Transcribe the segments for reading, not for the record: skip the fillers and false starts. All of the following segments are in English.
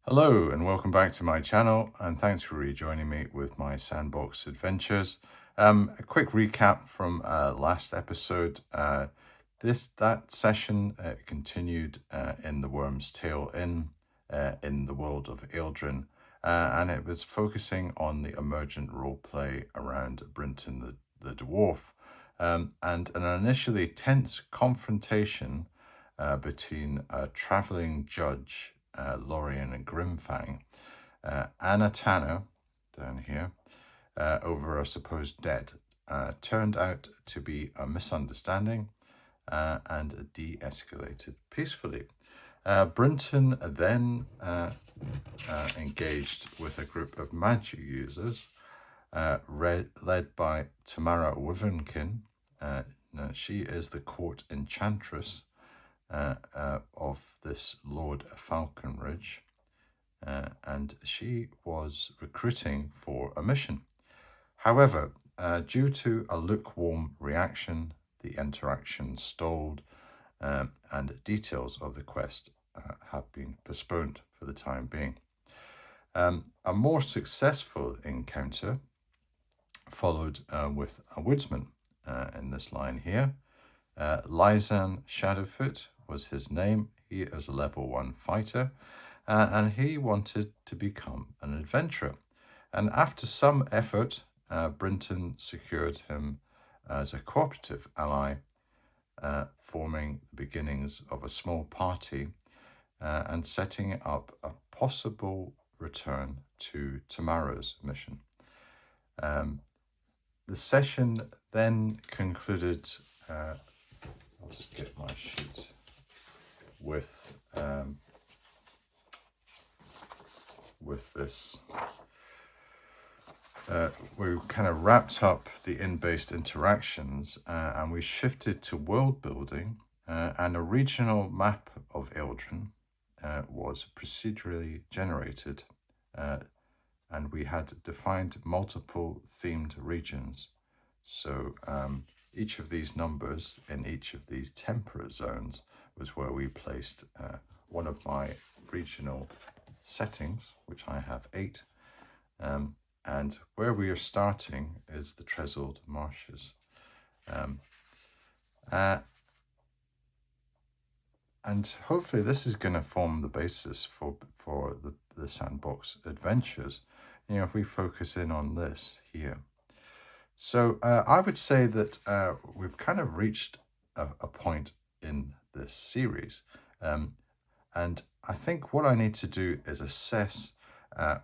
Hello and welcome back to my channel, and thanks for rejoining me with my Sandbox adventures. A quick recap from last episode. That session continued in the Worm's Tail Inn in the world of Eildrin, and it was focusing on the emergent roleplay around Brinton the dwarf, and an initially tense confrontation between a traveling judge, Lorien and Grimfang, Anna Tanner, down here, over a supposed debt, turned out to be a misunderstanding and de-escalated peacefully. Brinton then engaged with a group of magic users led by Tamara Wyvernkin. Now she is the court enchantress of this Lord Falconridge, and she was recruiting for a mission. However, due to a lukewarm reaction, the interaction stalled, and details of the quest have been postponed for the time being. A more successful encounter followed with a woodsman in this line here. Lysan Shadowfoot was his name. He is a level 1 fighter, and he wanted to become an adventurer. And after some effort, Brinton secured him as a cooperative ally, forming the beginnings of a small party and setting up a possible return to Tamara's mission. The session then concluded, I'll just get my sheet, with this. We kind of wrapped up the in-based interactions and we shifted to world building, and a regional map of Eildrin was procedurally generated, and we had defined multiple themed regions. So each of these numbers in each of these temperate zones was where we placed one of my regional settings, which I have 8. And where we are starting is the Trezold Marshes. And hopefully this is going to form the basis for the Sandbox adventures, if we focus in on this here. So I would say that we've kind of reached a point in this series. And I think what I need to do is assess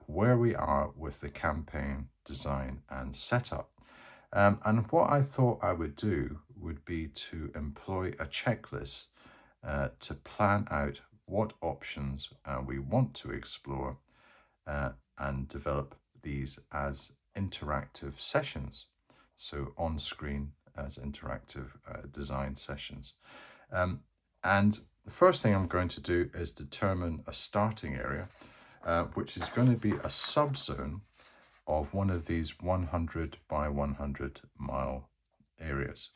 where we are with the campaign design and setup. And what I thought I would do would be to employ a checklist to plan out what options we want to explore and develop these as interactive sessions. So on screen as interactive design sessions. And the first thing I'm going to do is determine a starting area, which is going to be a subzone of one of these 100 by 100 mile areas.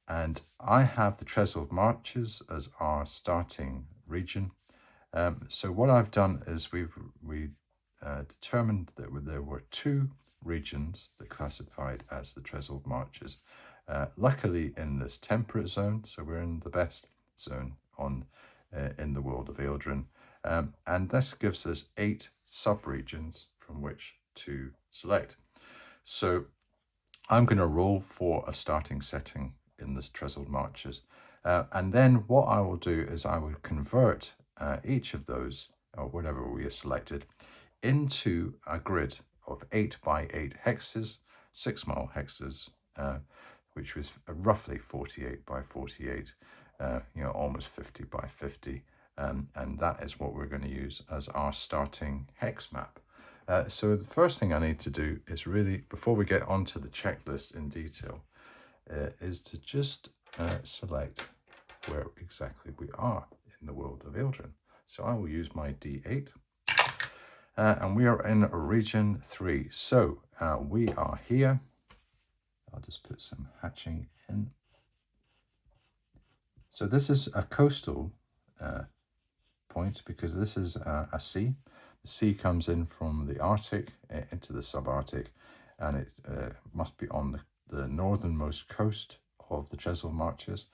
And I have the Trezold Marches as our starting region. So what I've done is we determined that there were 2 regions that classified as the Trezold Marches. Luckily in this temperate zone, so we're in the best zone in the world of Eildrin. And this gives us 8 sub-regions from which to select. So I'm going to roll for a starting setting in this Trezold Marches. And then what I will do is I will convert each of those, or whatever we have selected, into a grid of 8 by 8 hexes, 6 mile hexes, which was roughly 48 by 48, almost 50 by 50. And that is what we're going to use as our starting hex map. So the first thing I need to do is really, before we get onto the checklist in detail, is to just select where exactly we are in the world of Eildrin. So I will use my D8, and we are in region 3. So we are here. I'll just put some hatching in. So this is a coastal point because this is a sea. The sea comes in from the Arctic into the subarctic, and it must be on the northernmost coast of the Chesil Marches.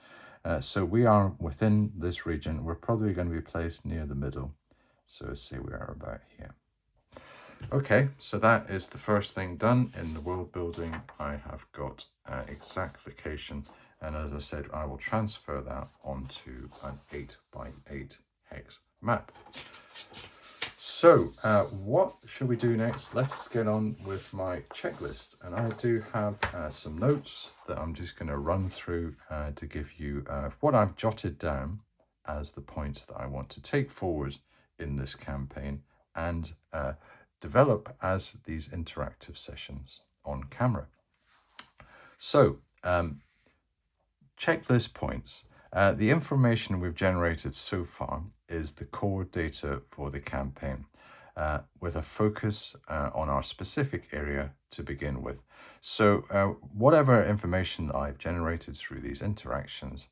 So we are within this region. We're probably going to be placed near the middle. So say we are about here. Okay, so that is the first thing done in the world building. I have got exact location, and as I said, I will transfer that onto an 8x8 hex map. So what should we do next? Let's get on with my checklist, and I do have some notes that I'm just going to run through to give you what I've jotted down as the points that I want to take forward in this campaign and develop as these interactive sessions on camera. So checklist points. The information we've generated so far is the core data for the campaign, with a focus on our specific area to begin with. So whatever information I've generated through these interactions,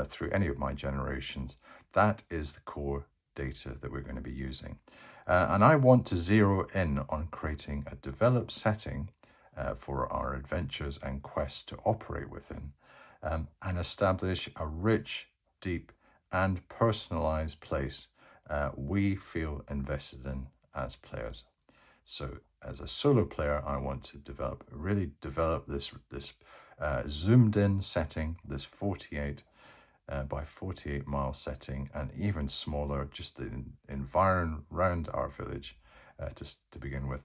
through any of my generations, that is the core data that we're going to be using. And I want to zero in on creating a developed setting for our adventures and quests to operate within, and establish a rich, deep, and personalized place we feel invested in as players. So as a solo player, I want to really develop this zoomed in setting, this 48 by 48 mile setting, and even smaller, just the environment around our village just to begin with.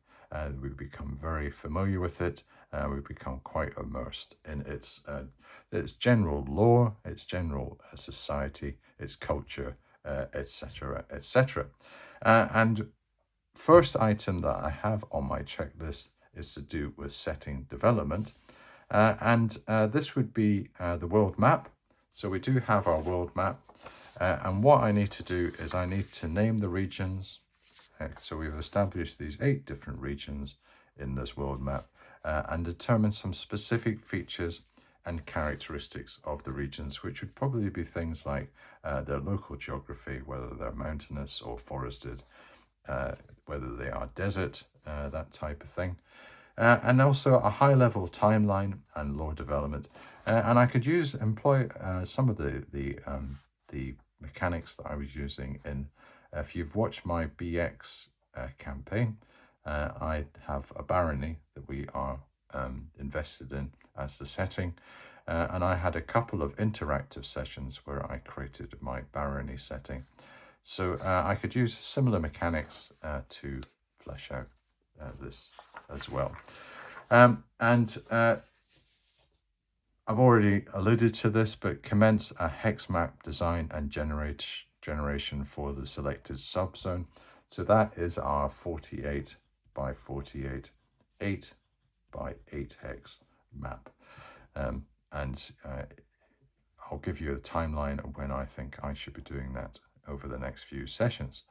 We become very familiar with it. We become quite immersed in its general lore, its general society, its culture, etc., etc. And first item that I have on my checklist is to do with setting development. And this would be the world map. So we do have our world map. And what I need to do is I need to name the regions. So we've established these 8 different regions in this world map and determine some specific features and characteristics of the regions, which would probably be things like their local geography, whether they're mountainous or forested, whether they are desert, that type of thing. And also a high-level timeline and lore development. And I could employ some of the mechanics that I was using in. If you've watched my BX campaign, I have a barony that we are invested in as the setting. And I had a couple of interactive sessions where I created my barony setting. So I could use similar mechanics to flesh out this as well. And I've already alluded to this, but commence a hex map design and generation for the selected subzone. So that is our 48 by 48, 8 by 8 hex map. And I'll give you a timeline of when I think I should be doing that over the next few sessions.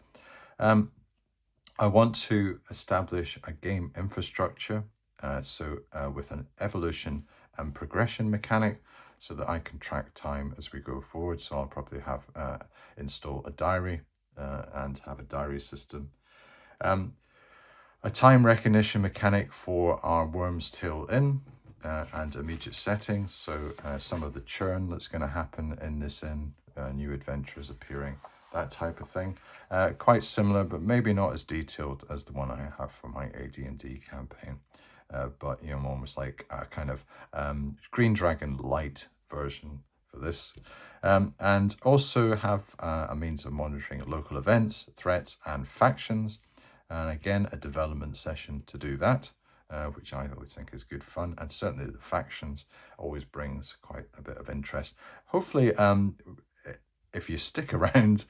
I want to establish a game infrastructure, with an evolution and progression mechanic so that I can track time as we go forward. So I'll probably have install a diary and have a diary system. A time recognition mechanic for our Worm's Tail Inn and immediate settings. So some of the churn that's going to happen in this inn, new adventures appearing, that type of thing. Quite similar, but maybe not as detailed as the one I have for my AD&D campaign. But almost like a kind of Green Dragon light version for this. And also have a means of monitoring local events, threats, and factions. And again, a development session to do that, which I always think is good fun. And certainly the factions always brings quite a bit of interest. Hopefully, if you stick around,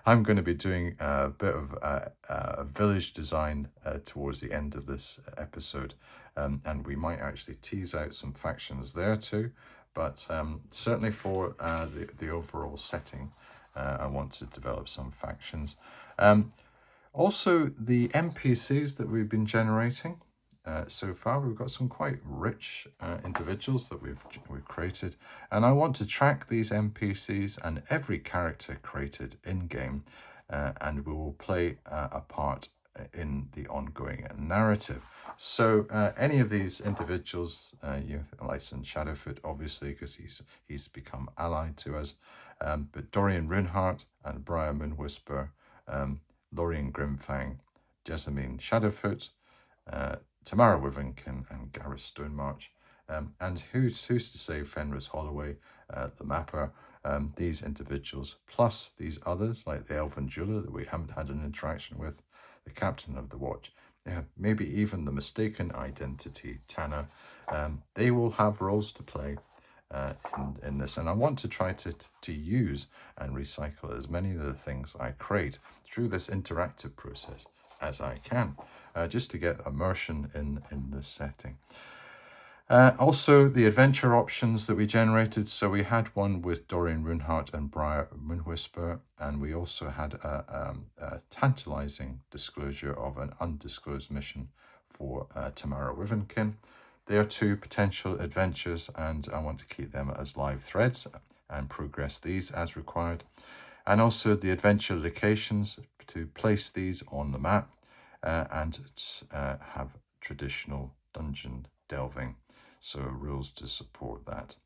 I'm going to be doing a bit of a village design towards the end of this episode. And we might actually tease out some factions there too. But certainly for the overall setting, I want to develop some factions. Also, the NPCs that we've been generating so far, we've got some quite rich individuals that we've created, and I want to track these NPCs and every character created in game and we will play a part in the ongoing narrative. So any of these individuals, like Shadowfoot, obviously, because he's become allied to us, but Dorian Runehart and Briar Moonwhisper, Lorien Grimfang, Jessamine Shadowfoot, Tamara Wivenkin, and Gareth Stonemarch. And who's to say Fenris Holloway, the mapper, these individuals, plus these others like the Elven Jeweler that we haven't had an interaction with, the Captain of the Watch, maybe even the mistaken identity, Tanner, they will have roles to play in this. And I want to try to use and recycle as many of the things I create through this interactive process as I can, just to get immersion in this setting. Also, the adventure options that we generated. So we had one with Dorian Runehart and Briar Moonwhisper, and we also had a tantalizing disclosure of an undisclosed mission for Tamara Wivenkin. They are two potential adventures, and I want to keep them as live threads and progress these as required. And also the adventure locations, to place these on the map and have traditional dungeon delving. So rules to support that.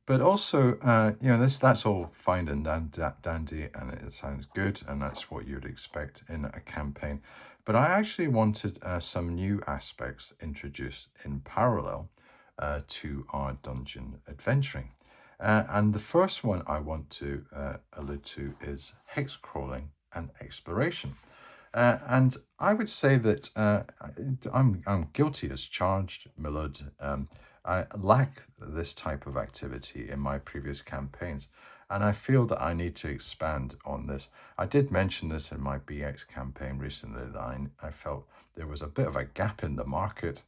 But also, that's all fine and dandy, and it sounds good, and that's what you'd expect in a campaign. But I actually wanted some new aspects introduced in parallel to our dungeon adventuring. And the first one I want to allude to is hex crawling and exploration. And I would say that I'm guilty as charged, my lord. I lack this type of activity in my previous campaigns, and I feel that I need to expand on this. I did mention this in my BX campaign recently, that I felt there was a bit of a gap in the market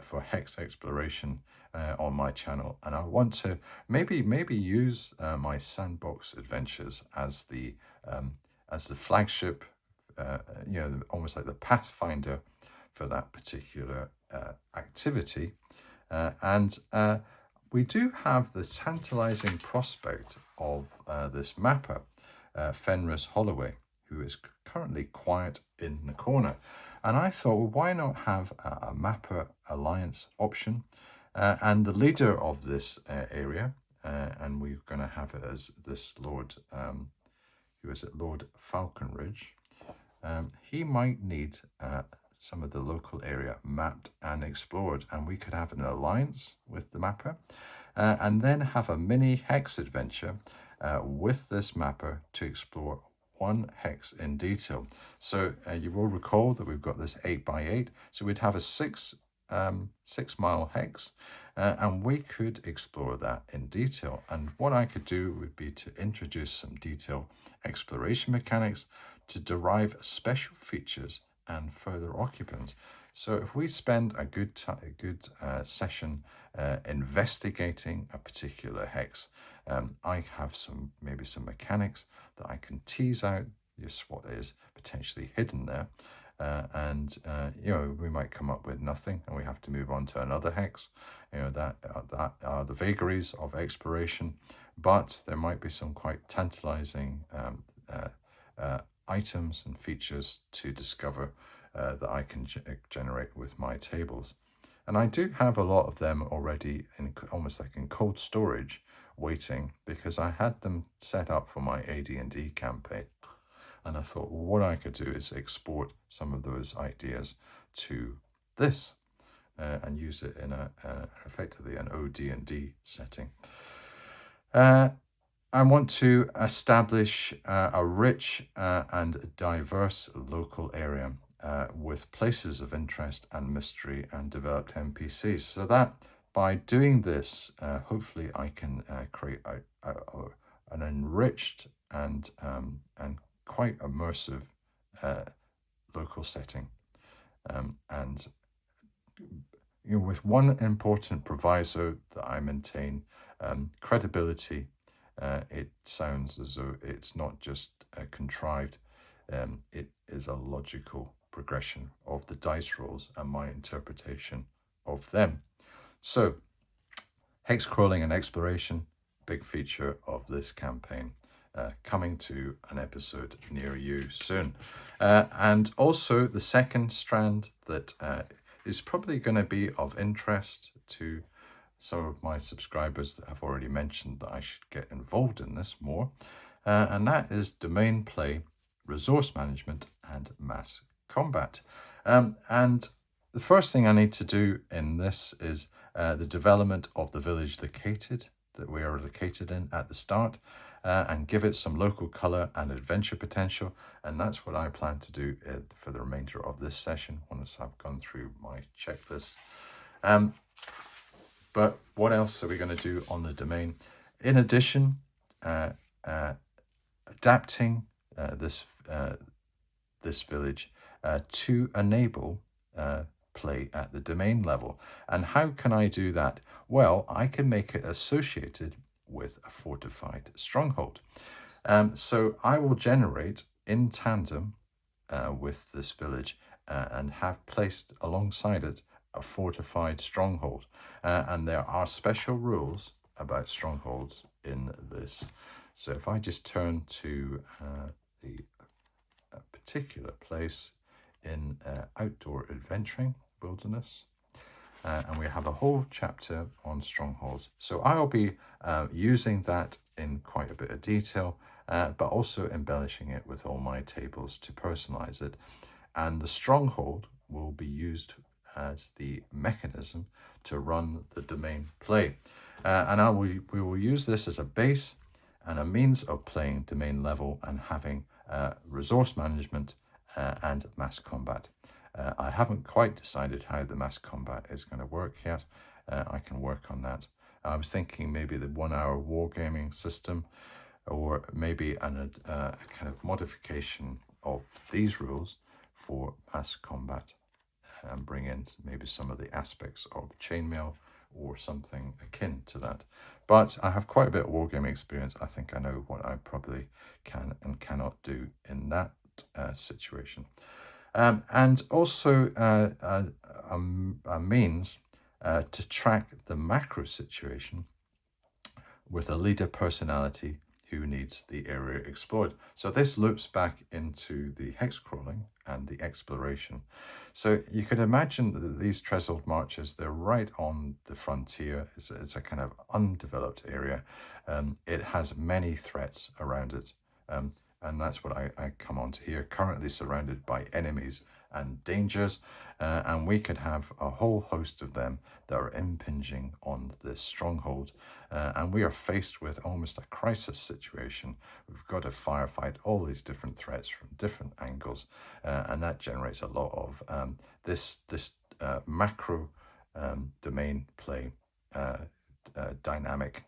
for hex exploration on my channel, and I want to maybe use my Sandbox adventures as the flagship, almost like the pathfinder for that particular activity. And we do have the tantalizing prospect of this mapper, Fenris Holloway, who is currently quiet in the corner. And I thought, well, why not have a mapper alliance option? And the leader of this area, and we're going to have it as this Lord, who is it, Lord Falconridge. He might need some of the local area mapped and explored, and we could have an alliance with the mapper and then have a mini hex adventure with this mapper to explore one hex in detail. So you will recall that we've got this 8x8, so we'd have a 6-mile hex, and we could explore that in detail. And what I could do would be to introduce some detailed exploration mechanics to derive special features and further occupants. So if we spend a good session investigating a particular hex, I have maybe some mechanics that I can tease out just what is potentially hidden there. And we might come up with nothing, and we have to move on to another hex. That are the vagaries of exploration, but there might be some quite tantalizing items and features to discover that I can generate with my tables. And I do have a lot of them already in almost like in cold storage waiting, because I had them set up for my AD&D campaign. And I thought, well, what I could do is export some of those ideas to this and use it in effectively an OD&D setting. I want to establish a rich and diverse local area with places of interest and mystery and developed NPCs. So that by doing this, hopefully I can create an enriched and quite immersive local setting. And with one important proviso that I maintain, credibility. It sounds as though it's not just contrived, it is a logical progression of the dice rolls and my interpretation of them. So, hex crawling and exploration, big feature of this campaign. coming to an episode near you soon. And also the second strand that is probably going to be of interest to some of my subscribers that have already mentioned that I should get involved in this more. And that is domain play, resource management, and mass combat. And the first thing I need to do in this is the development of the village that we are located in at the start, and give it some local color and adventure potential. And that's what I plan to do for the remainder of this session once I've gone through my checklist. But what else are we going to do on the domain? In addition, adapting this village to enable play at the domain level. And how can I do that? Well, I can make it associated with a fortified stronghold. So I will generate in tandem with this village and have placed alongside it a fortified stronghold. And there are special rules about strongholds in this. So if I just turn to the particular place in outdoor adventuring wilderness, and we have a whole chapter on strongholds. So I'll be using that in quite a bit of detail, but also embellishing it with all my tables to personalize it. And the stronghold will be used as the mechanism to run the domain play. And we will use this as a base and a means of playing domain level and having resource management and mass combat. I haven't quite decided how the mass combat is going to work yet. I can work on that. I was thinking maybe the 1 hour wargaming system, or maybe a kind of modification of these rules for mass combat, and bring in maybe some of the aspects of chainmail or something akin to that. But I have quite a bit of wargaming experience. I think I know what I probably can and cannot do in that situation. And also a means to track the macro situation with a leader personality who needs the area explored. So this loops back into the hex crawling and the exploration. So you can imagine that these trestled marches, they're right on the frontier. It's a kind of undeveloped area. It has many threats around it. And that's what I come on to here, currently surrounded by enemies and dangers, and we could have a whole host of them that are impinging on this stronghold, and we are faced with almost a crisis situation. We've got to firefight all these different threats from different angles, and that generates a lot of this macro domain play dynamic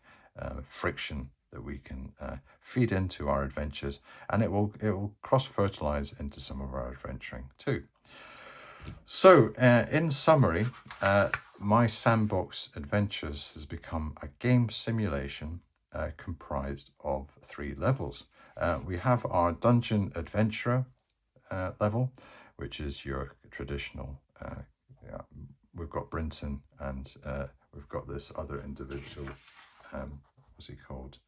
friction that we can feed into our adventures, and it will cross-fertilize into some of our adventuring too. So in summary, my Sandbox Adventures has become a game simulation comprised of 3 levels. We have our Dungeon Adventurer level, which is your traditional, we've got Brinton, and we've got this other individual, what's he called?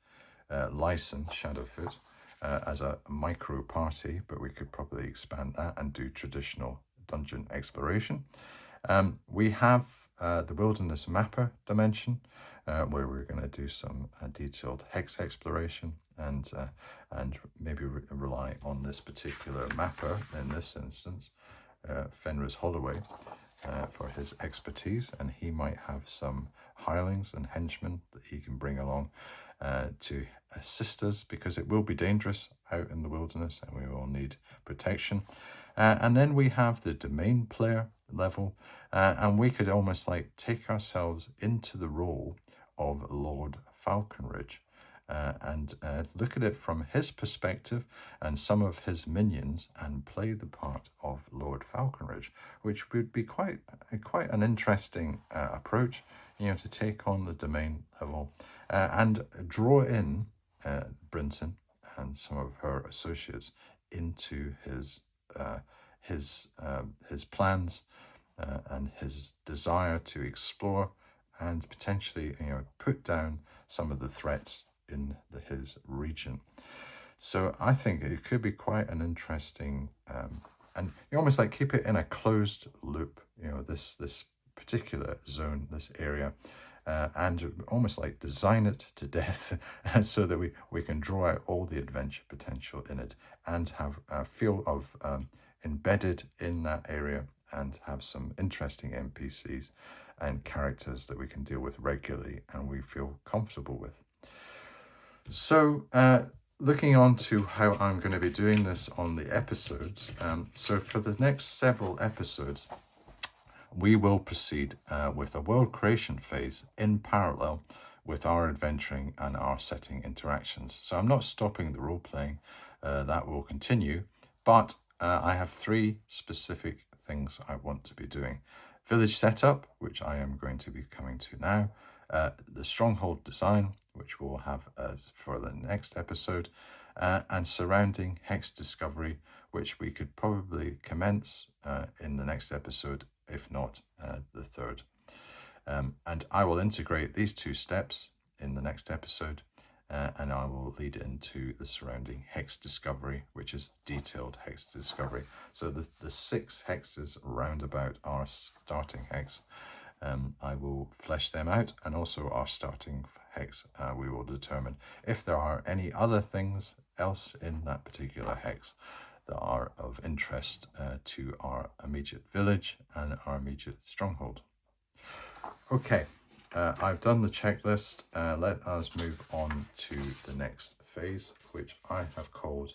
Lyson, Shadowfoot, as a micro party, but we could probably expand that and do traditional dungeon exploration. We have the Wilderness Mapper dimension, where we're going to do some detailed hex exploration and maybe rely on this particular mapper in this instance, Fenris Holloway, for his expertise, and he might have some hirelings and henchmen that he can bring along to assist us, because it will be dangerous out in the wilderness and we will need protection. And then we have the domain player level, and we could almost like take ourselves into the role of Lord Falconridge and look at it from his perspective and some of his minions, and play the part of Lord Falconridge, which would be quite an interesting approach, to take on the domain level and draw in Brinton and some of her associates into his plans and his desire to explore and potentially put down some of the threats in his region. So I think it could be quite an interesting, and you almost like keep it in a closed loop, this particular zone, this area, and almost like design it to death so that we can draw out all the adventure potential in it and have a feel of embedded in that area and have some interesting NPCs and characters that we can deal with regularly and we feel comfortable with. So, looking on to how I'm going to be doing this on the episodes. So for the next several episodes, we will proceed with a world creation phase in parallel with our adventuring and our setting interactions. So I'm not stopping the role playing, that will continue, but I have 3 specific things I want to be doing. Village setup, which I am going to be coming to now, the stronghold design, which we'll have as for the next episode, and surrounding hex discovery, which we could probably commence in the next episode, if not the third. And I will integrate these 2 steps in the next episode, and I will lead into the surrounding hex discovery, which is detailed hex discovery. So the 6 hexes round about our starting hex, I will flesh them out, and also our starting hex, we will determine if there are any other things else in that particular hex that are of interest to our immediate village and our immediate stronghold. Okay, I've done the checklist. Let us move on to the next phase, which I have called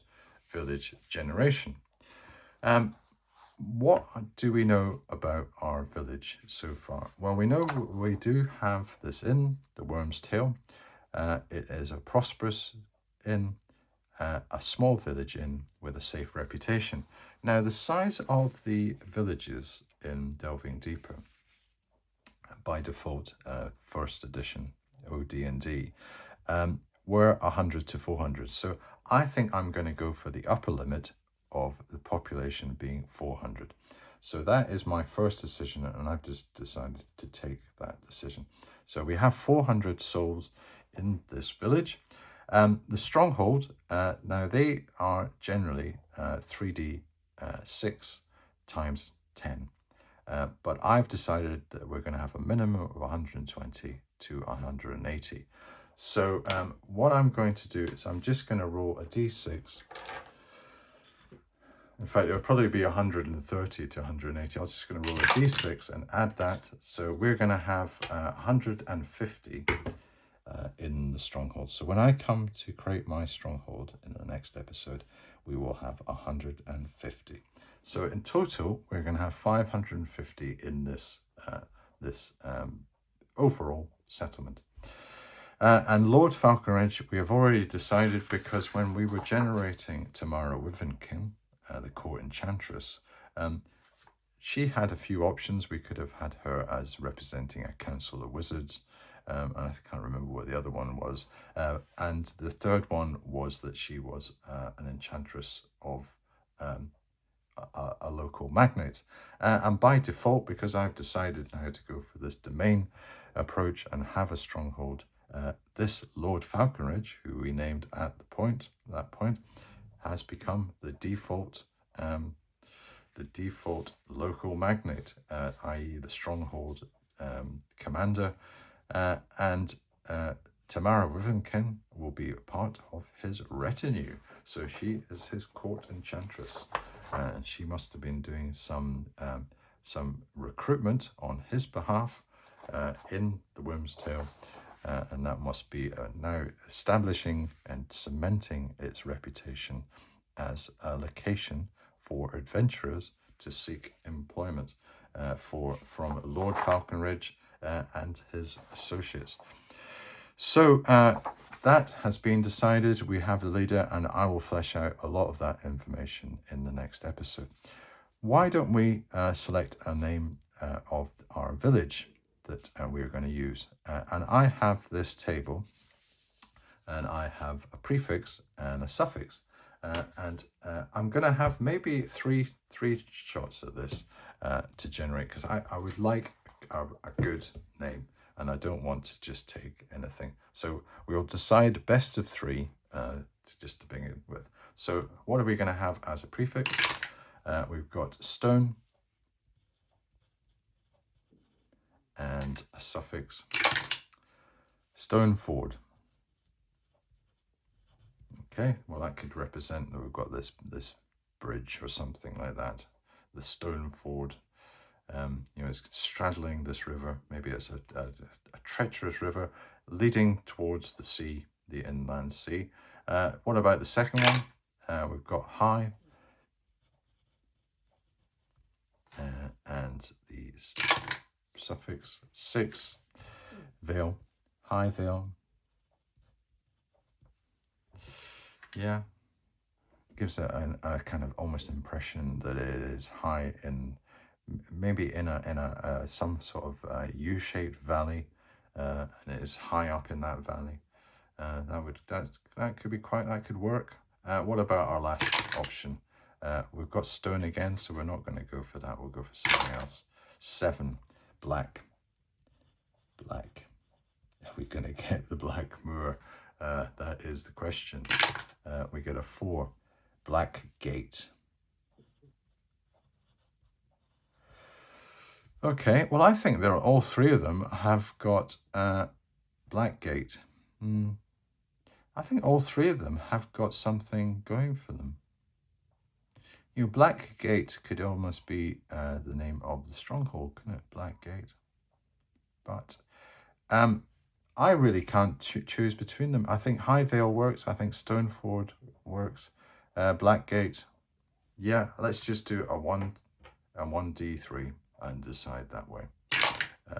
village generation. What do we know about our village so far? Well, we know we do have this inn, the Worm's Tail. It is a prosperous inn, a small village inn with a safe reputation. Now, the size of the villages in Delving Deeper, by default, first edition OD&D, were 100 to 400. So I think I'm going to go for the upper limit of the population being 400. So that is my first decision, and I've just decided to take that decision. So we have 400 souls in this village. The stronghold, now they are generally 3d 6 times 10. But I've decided that we're going to have a minimum of 120 to 180. So what I'm going to do is I'm just going to roll a d6. In fact, it'll probably be 130 to 180. I'm just going to roll a d6 and add that. So we're going to have 150 in the stronghold. So when I come to create my stronghold in the next episode, we will have 150. So in total, we're going to have 550 in this overall settlement. And Lord Falconridge, we have already decided, because when we were generating Tamara Wivenkin, the court enchantress, she had a few options. We could have had her as representing a council of wizards. I can't remember what the other one was. And the third one was that she was an enchantress of a local magnate. And by default, because I've decided now to go for this domain approach and have a stronghold, this Lord Falconridge, who we named at that point, has become the default local magnate, i.e. the stronghold commander, and Tamara Wivenkin will be a part of his retinue. So she is his court enchantress, and she must have been doing some recruitment on his behalf in the Worm's Tail, and that must be now establishing and cementing its reputation as a location for adventurers to seek employment from Lord Falconridge and his associates. So that has been decided. We have a leader, and I will flesh out a lot of that information in the next episode. Why don't we select a name of our village that we're going to use? And I have this table, and I have a prefix and a suffix. And I'm going to have maybe three shots at this to generate, because I would like a good name, and I don't want to just take anything. So we'll decide best of 3 just to begin with. So what are we going to have as a prefix? We've got stone and a suffix, Stoneford. Okay, well that could represent that we've got this bridge or something like that, the Stoneford. It's straddling this river. Maybe it's a treacherous river leading towards the sea, the inland sea. What about the second one? We've got high and the suffix 6, Vale, high Vale. Yeah, gives a kind of almost impression that it is high in, maybe in a some sort of U-shaped valley, and it is high up in that valley. That could be that could work. What about our last option? We've got stone again, so we're not going to go for that. We'll go for something else. 7, black. Black. Are we going to get the Black Moor? That is the question. We get a 4, black gate. Okay, well, I think all three of them have got black gate. I think all three of them have got something going for them. Black Gate could almost be the name of the stronghold, couldn't it? Black Gate. But I really can't choose between them. I think High Vale works. I think Stoneford works. Blackgate, yeah, let's just do a 1d3 and decide that way.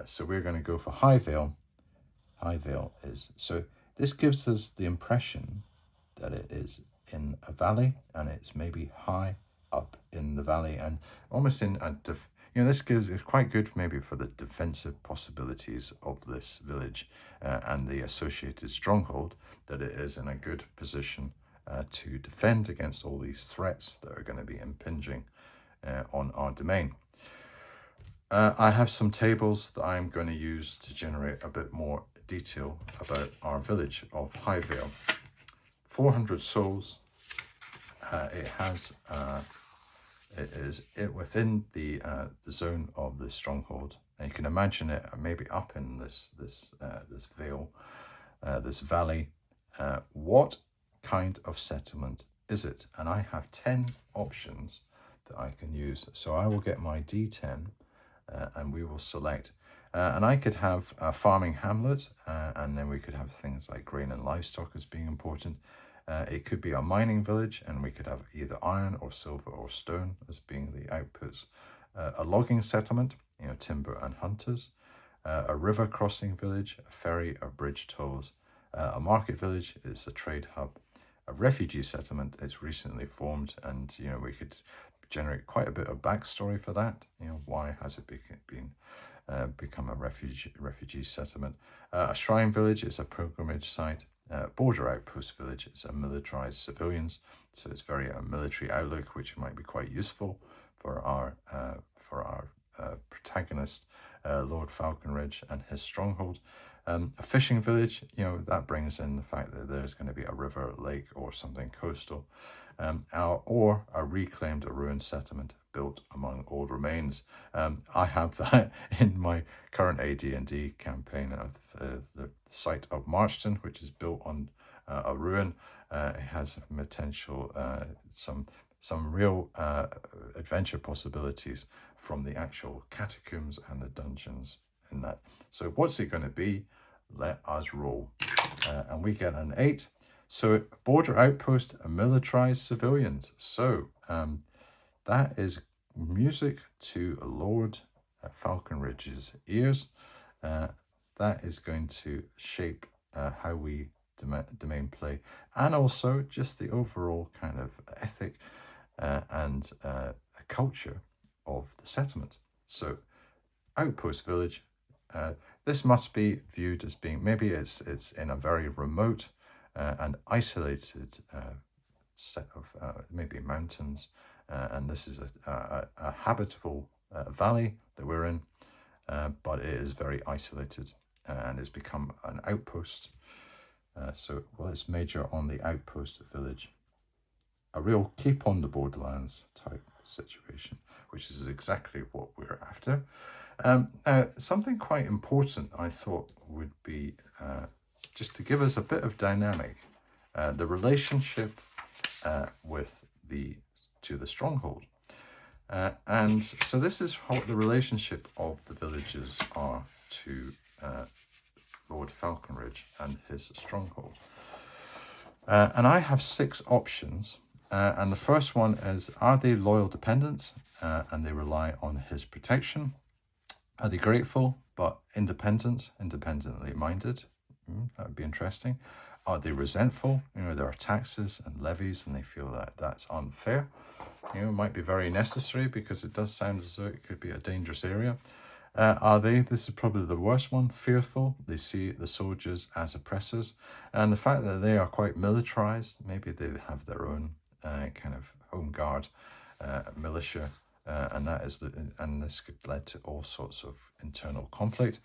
So we're going to go for High Vale. High Vale is, so this gives us the impression that it is in a valley, and it's maybe high up in the valley, and almost in a this is quite good maybe for the defensive possibilities of this village and the associated stronghold, that it is in a good position to defend against all these threats that are going to be impinging on our domain. I have some tables that I'm going to use to generate a bit more detail about our village of High Vale. 400 souls. It is within the zone of the stronghold, and you can imagine it maybe up in this vale, this valley. What kind of settlement is it? And I have 10 options that I can use. So I will get my D10 and we will select. And I could have a farming hamlet, and then we could have things like grain and livestock as being important. It could be a mining village, and we could have either iron or silver or stone as being the outputs. A logging settlement, timber and hunters. A river crossing village, a ferry or bridge tolls. A market village is a trade hub. A refugee settlement is recently formed, and we could generate quite a bit of backstory for that. Why has it become a refugee settlement? A shrine village is a pilgrimage site. Border outpost village is a militarized civilians, so it's very a military outlook, which might be quite useful for our protagonist, Lord Falconridge and his stronghold. A fishing village, that brings in the fact that there's going to be a river, lake, or something coastal, or a reclaimed or ruined settlement built among old remains. I have that in my current AD&D campaign of the site of Marchton, which is built on a ruin. It has potential, some real adventure possibilities from the actual catacombs and the dungeons in that. So what's it going to be? Let us roll. And we get an 8. So border outpost and militarized civilians. So that is music to Lord Falconridge's ears. That is going to shape how we domain play, and also just the overall kind of ethic and culture of the settlement. So outpost village, this must be viewed as being, maybe it's in a very remote and isolated set of maybe mountains, and this is a habitable valley that we're in, but it is very isolated and has become an outpost. So let's major on the outpost village. A real keep on the borderlands type situation, which is exactly what we're after. Something quite important I thought would be just to give us a bit of dynamic, the relationship with the stronghold. And so this is what the relationship of the villagers are to Lord Falconridge and his stronghold. And I have 6 options. And the first one is, are they loyal dependents and they rely on his protection? Are they grateful but independently minded? That would be interesting. Are they resentful? There are taxes and levies and they feel that that's unfair. It might be very necessary because it does sound as though it could be a dangerous area. Are they, this is probably the worst one, fearful? They see the soldiers as oppressors. And the fact that they are quite militarized, maybe they have their own kind of home guard, militia, and this could lead to all sorts of internal conflict.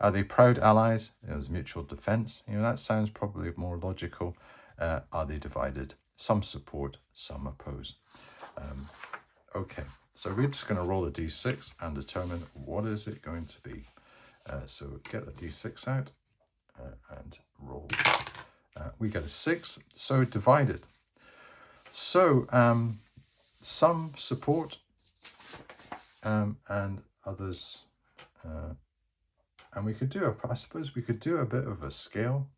Are they proud allies? There's mutual defense. That sounds probably more logical. Are they divided? Some support, some oppose. Okay, so we're just going to roll a d6 and determine what is it going to be. So get a d6 out and roll. We get a 6, so divided. So some support and others, and we could do I suppose we could do a bit of a scale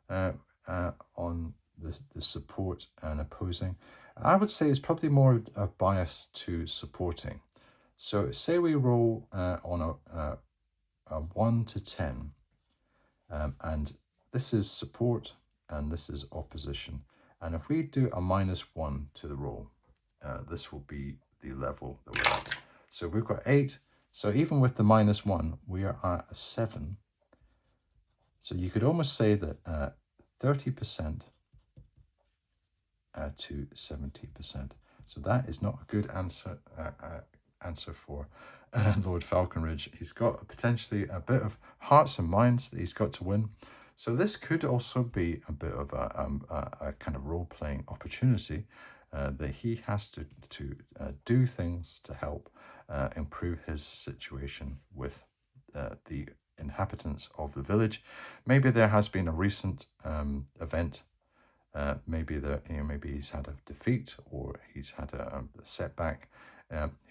on the support and opposing. I would say it's probably more a bias to supporting. So say we roll on a 1 to 10, and this is support and this is opposition. And if we do a -1 to the roll, this will be the level that we're at. So we've got 8. So even with the -1, we are at a 7. So you could almost say that 30% to 70%. So that is not a good answer for Lord Falconridge. He's got potentially a bit of hearts and minds that he's got to win. So this could also be a bit of a kind of role-playing opportunity that he has to do things to help improve his situation with the inhabitants of the village. Maybe there has been a recent event. Maybe maybe he's had a defeat or he's had a setback.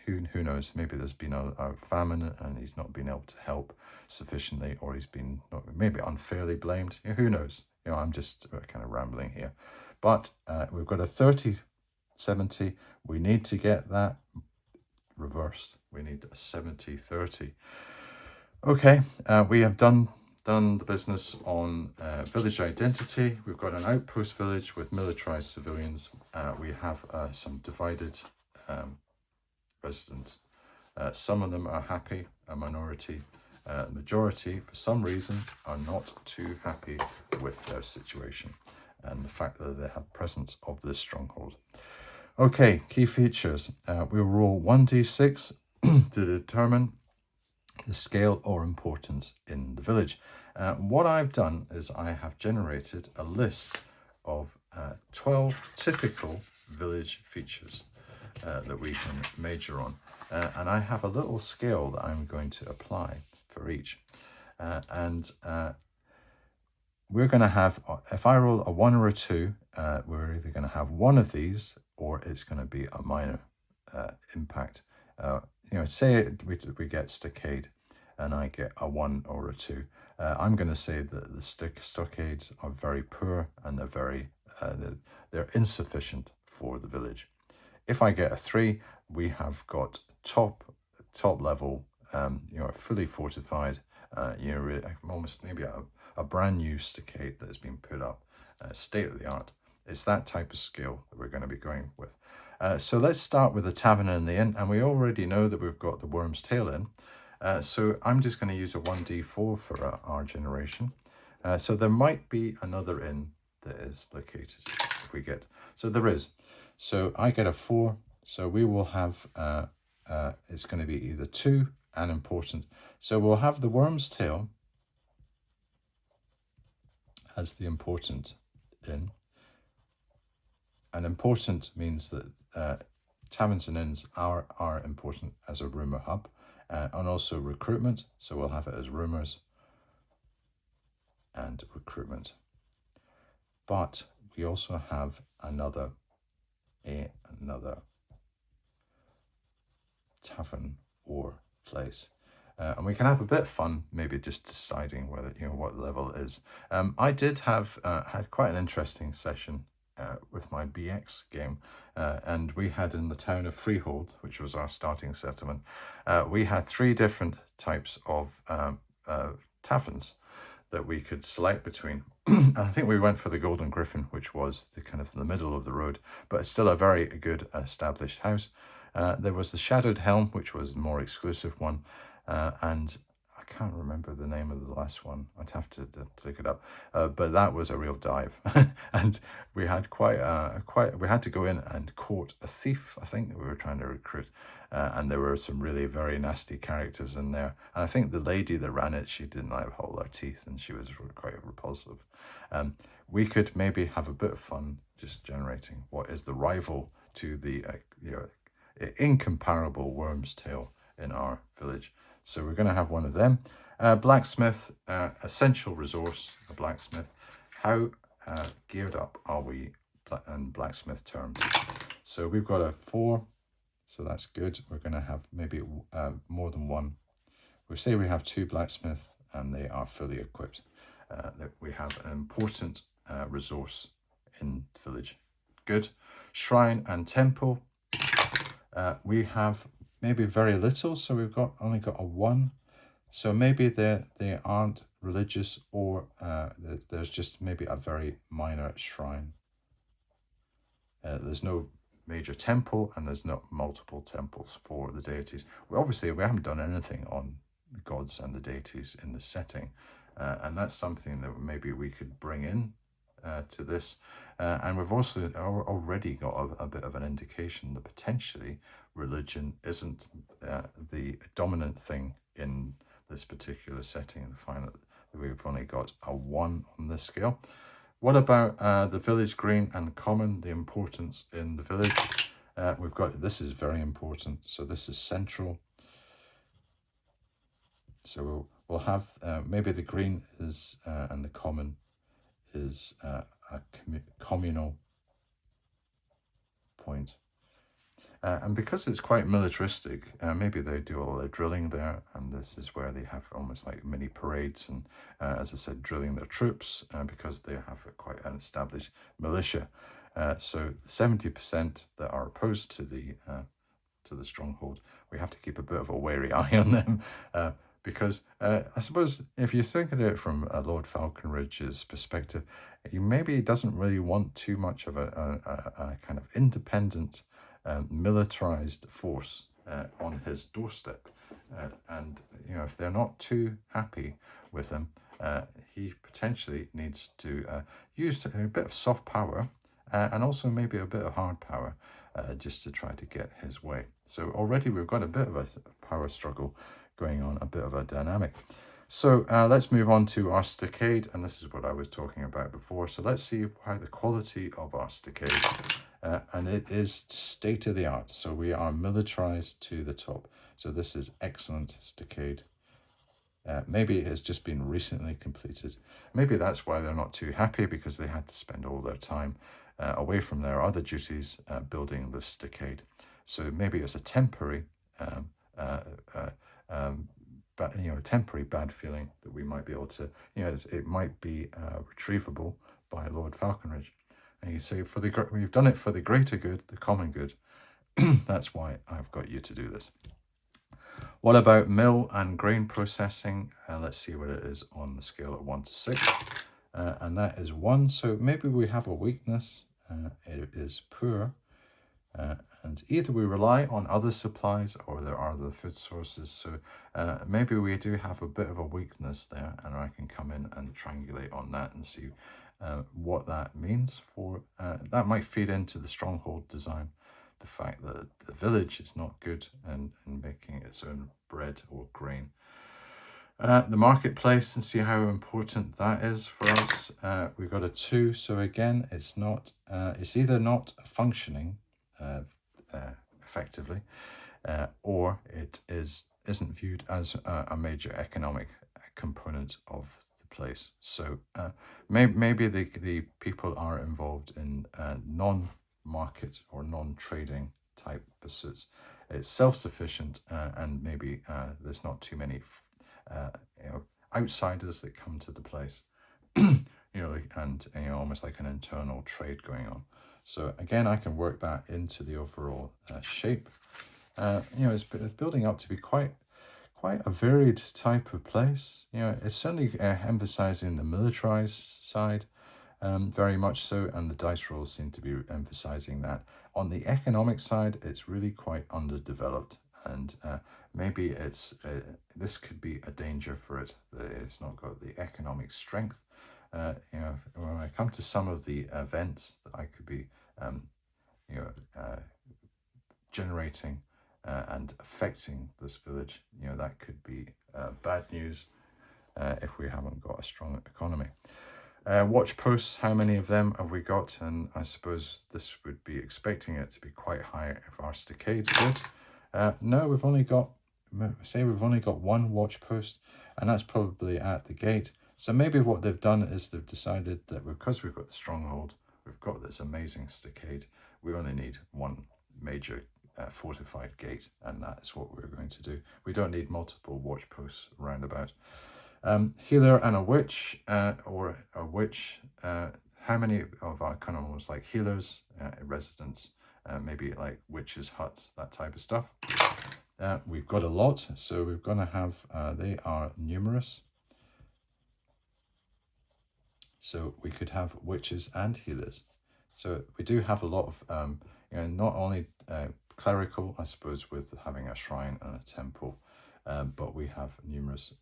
Who knows? Maybe there's been a famine and he's not been able to help sufficiently, or he's been maybe unfairly blamed. Who knows? I'm just kind of rambling here. But we've got a 30-70. We need to get that reversed. We need a 70-30. Okay, we have done the business on village identity. We've got an outpost village with militarized civilians. We have some divided residents. Some of them are happy, a minority. Majority, for some reason, are not too happy with their situation and the fact that they have presence of this stronghold. Okay, key features. We'll roll 1d6 to determine the scale or importance in the village. What I've done is I have generated a list of 12 typical village features that we can major on. And I have a little scale that I'm going to apply for each. We're going to have, if I roll a 1 or a 2, we're either going to have one of these or it's going to be a minor impact. Say we get stockade and I get a 1 or a 2. I'm going to say that the stockades are very poor and they're very they're insufficient for the village. If I get a 3, we have got top level, fully fortified, almost maybe a brand new stockade that has been put up, state of the art. It's that type of scale that we're going to be going with. So let's start with the tavern and the inn, and we already know that we've got the Worm's Tail Inn. So I'm just going to use a 1d4 for our generation. So there might be another inn that is located if we get. So there is. So I get a 4. So we will have, it's going to be either 2 and important. So we'll have the Worm's Tail has the important in. And important means that taverns and inns are important as a rumour hub, and also recruitment. So we'll have it as rumours and recruitment. But we also have another tavern or place. And we can have a bit of fun, maybe just deciding whether, what level it is. I did have had quite an interesting session with my BX game, and we had in the town of Freehold, which was our starting settlement, we had 3 different types of taverns that we could select between. And I think we went for the Golden Griffin, which was the kind of the middle of the road, but it's still a very good established house. There was the Shadowed Helm, which was the more exclusive one, and I can't remember the name of the last one. I'd have to look it up, but that was a real dive, and we had we had to go in and court a thief. I think that we were trying to recruit, and there were some really very nasty characters in there. And I think the lady that ran it, she didn't have all her teeth, and she was quite repulsive. We could maybe have a bit of fun just generating what is the rival to the incomparable Worm's Tail in our village. So we're going to have one of them. Blacksmith, essential resource, a blacksmith. How geared up are we in blacksmith terms? So we've got a 4, so that's good. We're going to have maybe more than one. We say we have 2 blacksmith and they are fully equipped. That we have an important resource in the village. Good. Shrine and temple. We have maybe very little, so we've only got a 1. So maybe they aren't religious, or there's just maybe a very minor shrine. There's no major temple, and there's not multiple temples for the deities. Obviously, we haven't done anything on the gods and the deities in the setting, and that's something that maybe we could bring in to this. And we've also already got a bit of an indication that potentially religion isn't the dominant thing in this particular setting. And find that we've only got a 1 on this scale. What about the village green and common, the importance in the village? We've got, this is very important. So this is central. So we'll have, maybe the green is, and the common is a communal point. And because it's quite militaristic, maybe they do all their drilling there, and this is where they have almost like mini parades and, as I said, drilling their troops, because they have quite an established militia. So 70% that are opposed to the stronghold, we have to keep a bit of a wary eye on them, because I suppose if you think of it from Lord Falconridge's perspective, he maybe doesn't really want too much of a kind of independent militarized force on his doorstep, and if they're not too happy with him, he potentially needs to use a bit of soft power, and also maybe a bit of hard power, just to try to get his way. So already we've got a bit of a power struggle going on, a bit of a dynamic. So let's move on to our stockade, and this is what I was talking about before. So let's see how the quality of our stockade, and it is state of the art. So we are militarized to the top. So this is excellent stockade. Maybe it has just been recently completed. Maybe that's why they're not too happy, because they had to spend all their time away from their other duties building this stockade. So maybe it's a temporary but temporary bad feeling that we might be able to, it might be retrievable by Lord Falconridge. And you say, we've done it for the greater good, the common good. That's why I've got you to do this. What about mill and grain processing? Let's see what it is on the scale of 1 to 6. And that is 1. So maybe we have a weakness. It is poor. And either we rely on other supplies or there are other food sources. So maybe we do have a bit of a weakness there, and I can come in and triangulate on that and see what that means for, that might feed into the stronghold design. The fact that the village is not good in making its own bread or grain. The marketplace and see how important that is for us. We've got a 2, so again, it's not. It's either not functioning effectively, or it isn't viewed as a major economic component of the place. So maybe the people are involved in non-market or non-trading type pursuits. It's self-sufficient, and maybe there's not too many uh, outsiders that come to the place. And almost like an internal trade going on. So again, I can work that into the overall shape. It's building up to be quite a varied type of place. It's certainly emphasizing the militarized side, very much so, and the dice rolls seem to be emphasizing that. On the economic side, it's really quite underdeveloped, and maybe this could be a danger for it. It's not got the economic strength. When I come to some of the events that I could be, you know, uh, generating and affecting this village, that could be bad news if we haven't got a strong economy. Watch posts, how many of them have we got? And I suppose this would be expecting it to be quite high if our stockade's good. No, we've only got one watch post, and that's probably at the gate. So maybe what they've done is they've decided that because we've got the stronghold, we've got this amazing stockade, we only need one major fortified gate, and that is what we're going to do. We don't need multiple watch posts roundabout. Healer and a witch, or a witch. How many of our kind of almost like healers, residents, maybe like witches' huts, that type of stuff. We've got a lot, so we're going to have, they are numerous. So we could have witches and healers. So we do have a lot of, not only clerical, I suppose, with having a shrine and a temple, but we have numerous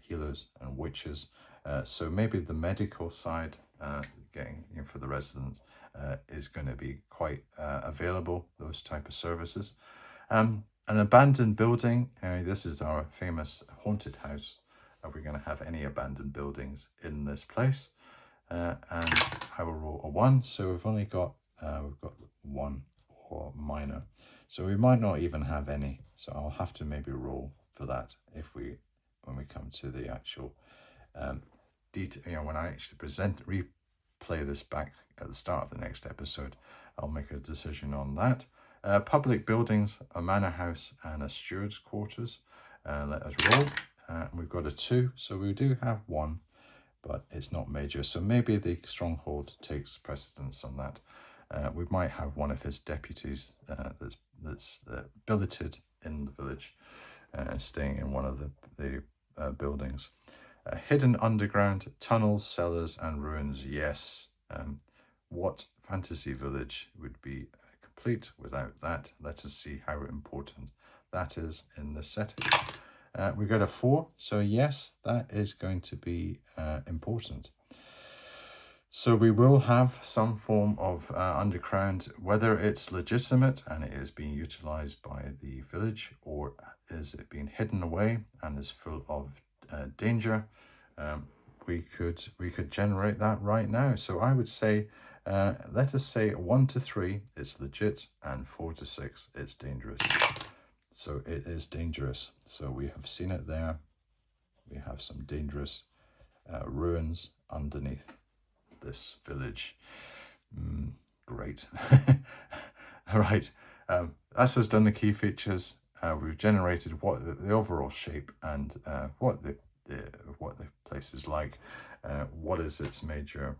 healers and witches. So maybe the medical side, getting for the residents, is going to be quite available, those type of services. An abandoned building, this is our famous haunted house. Are we going to have any abandoned buildings in this place? And I will roll a 1, so we've only got we've got 1 or minor, so we might not even have any, so I'll have to maybe roll for that when we come to the actual detail. When I actually replay this back at the start of the next episode, I'll make a decision on that. Public buildings, a manor house and a steward's quarters. Let us roll. We've got a 2, so we do have 1, but it's not major. So maybe the stronghold takes precedence on that. We might have one of his deputies that's billeted in the village, staying in one of the buildings. Hidden underground, tunnels, cellars, and ruins. Yes. What fantasy village would be complete without that? Let us see how important that is in the setting. We got a 4, so yes, that is going to be important. So we will have some form of underground, whether it's legitimate and it is being utilized by the village, or is it being hidden away and is full of danger. We could generate that right now. So I would say, let us say 1 to 3, it's legit, and 4 to 6, it's dangerous. So it is dangerous. So we have seen it there. We have some dangerous ruins underneath this village. Great. All right. As has done the key features, we've generated what the overall shape and what the place is like. What is its major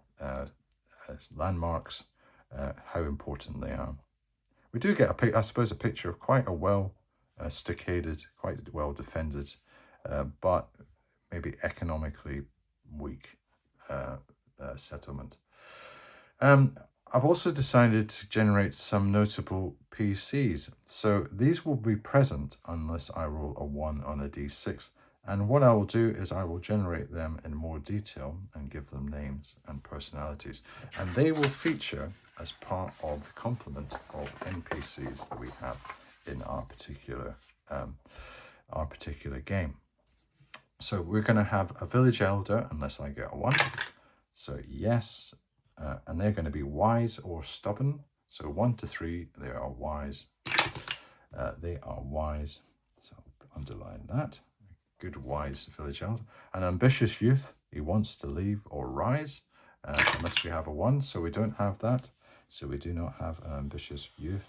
landmarks? How important they are. We do get I suppose a picture of quite a well stockaded, quite well defended, but maybe economically weak settlement. I've also decided to generate some notable PCs. So these will be present unless I roll a 1 on a d6. And what I will do is I will generate them in more detail and give them names and personalities. And they will feature as part of the complement of NPCs that we have in our particular game. So we're going to have a village elder unless I get a 1. So yes, and they're going to be wise or stubborn. So 1 to 3, they are wise. They are wise. So I'll underline that. Good wise village elder. An ambitious youth, he wants to leave or rise, unless we have a 1. So we don't have that. So we do not have an ambitious youth.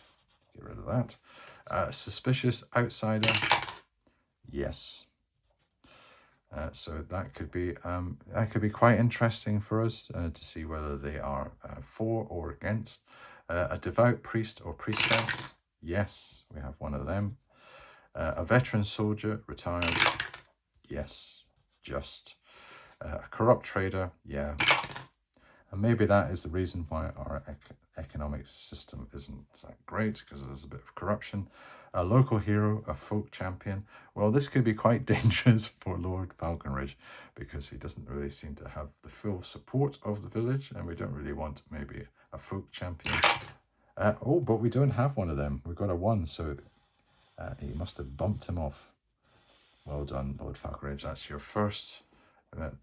Get rid of that. Suspicious outsider. Yes. So that could be quite interesting for us to see whether they are for or against. A devout priest or priestess. Yes, we have one of them. A veteran soldier, retired. Yes, just. A corrupt trader. Yeah. And maybe that is the reason why our economic system isn't that great, because there's a bit of corruption. A local hero, a folk champion. Well, this could be quite dangerous for Lord Falconridge, because he doesn't really seem to have the full support of the village, and we don't really want maybe a folk champion. Oh, but we don't have one of them. We've got a 1, so he must have bumped him off. Well done, Lord Falconridge. That's your first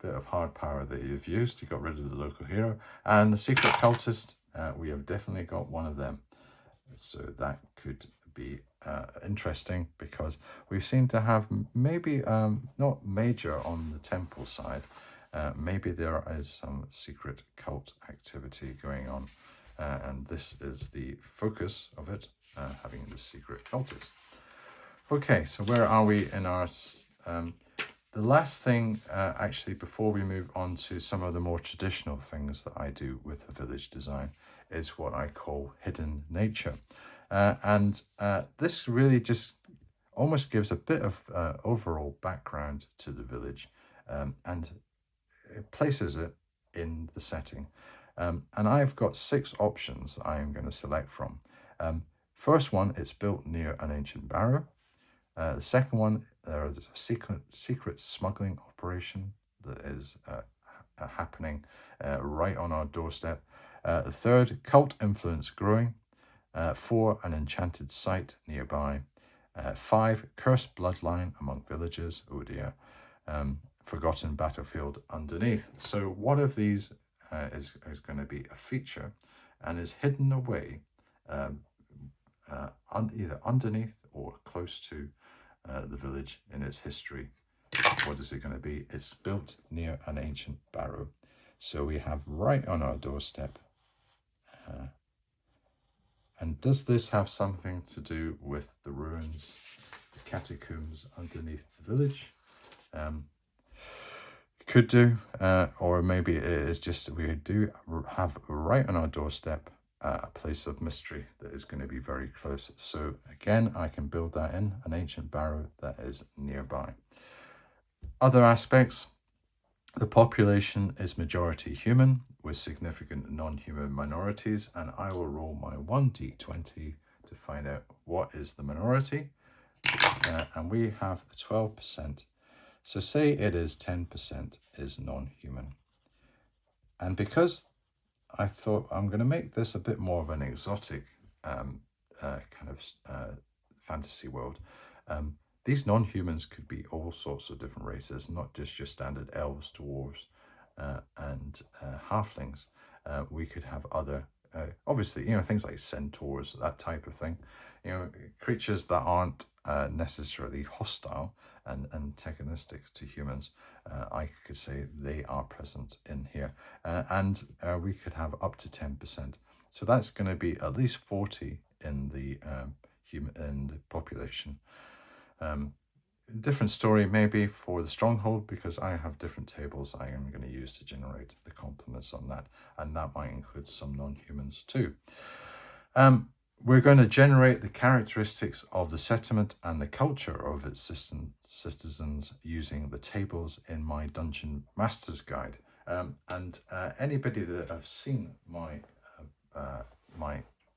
bit of hard power that you've used. You got rid of the local hero. And the secret cultist, we have definitely got one of them. So that could be interesting, because we seem to have maybe not major on the temple side. Maybe there is some secret cult activity going on. And this is the focus of it, having the secret cultist. Okay, so where are we in our... the last thing, actually, before we move on to some of the more traditional things that I do with a village design, is what I call hidden nature. And this really just almost gives a bit of overall background to the village, and it places it in the setting. And I've got 6 options that I am going to select from. First one, it's built near an ancient barrow. The second one, there is a secret smuggling operation that is happening right on our doorstep. The third, cult influence growing. 4, an enchanted site nearby. 5, cursed bloodline among villagers. Oh dear. Forgotten battlefield underneath. So one of these is going to be a feature and is hidden away either underneath or close to the village in its history. What is it going to be? It's built near an ancient barrow. So we have right on our doorstep. And does this have something to do with the ruins, the catacombs underneath the village? Could do, or maybe it is just we do have right on our doorstep a place of mystery that is going to be very close. So again, I can build that in an ancient barrow that is nearby. Other aspects, the population is majority human with significant non-human minorities, and I will roll my 1d20 to find out what is the minority. And we have 12%. So say it is 10% is non-human. And because I thought I'm going to make this a bit more of an exotic kind of fantasy world, these non-humans could be all sorts of different races, not just your standard elves, dwarves, and halflings. We could have other, obviously, things like centaurs, that type of thing. Creatures that aren't necessarily hostile and antagonistic to humans. I could say they are present in here. And we could have up to 10%. So that's going to be at least 40 in the population. Different story maybe for the stronghold, because I have different tables I am going to use to generate the complements on that, and that might include some non-humans too. We're going to generate the characteristics of the settlement and the culture of its citizens using the tables in my Dungeon Master's Guide. And anybody that have seen my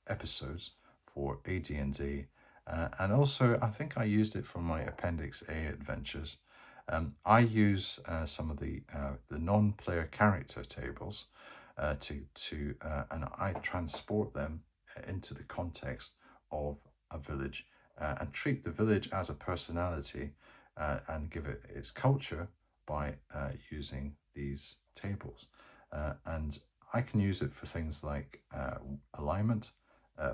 episodes for AD&D, and also I think I used it for my Appendix A adventures. I use some of the non-player character tables and I transport them into the context of a village and treat the village as a personality and give it its culture by using these tables. And I can use it for things like alignment,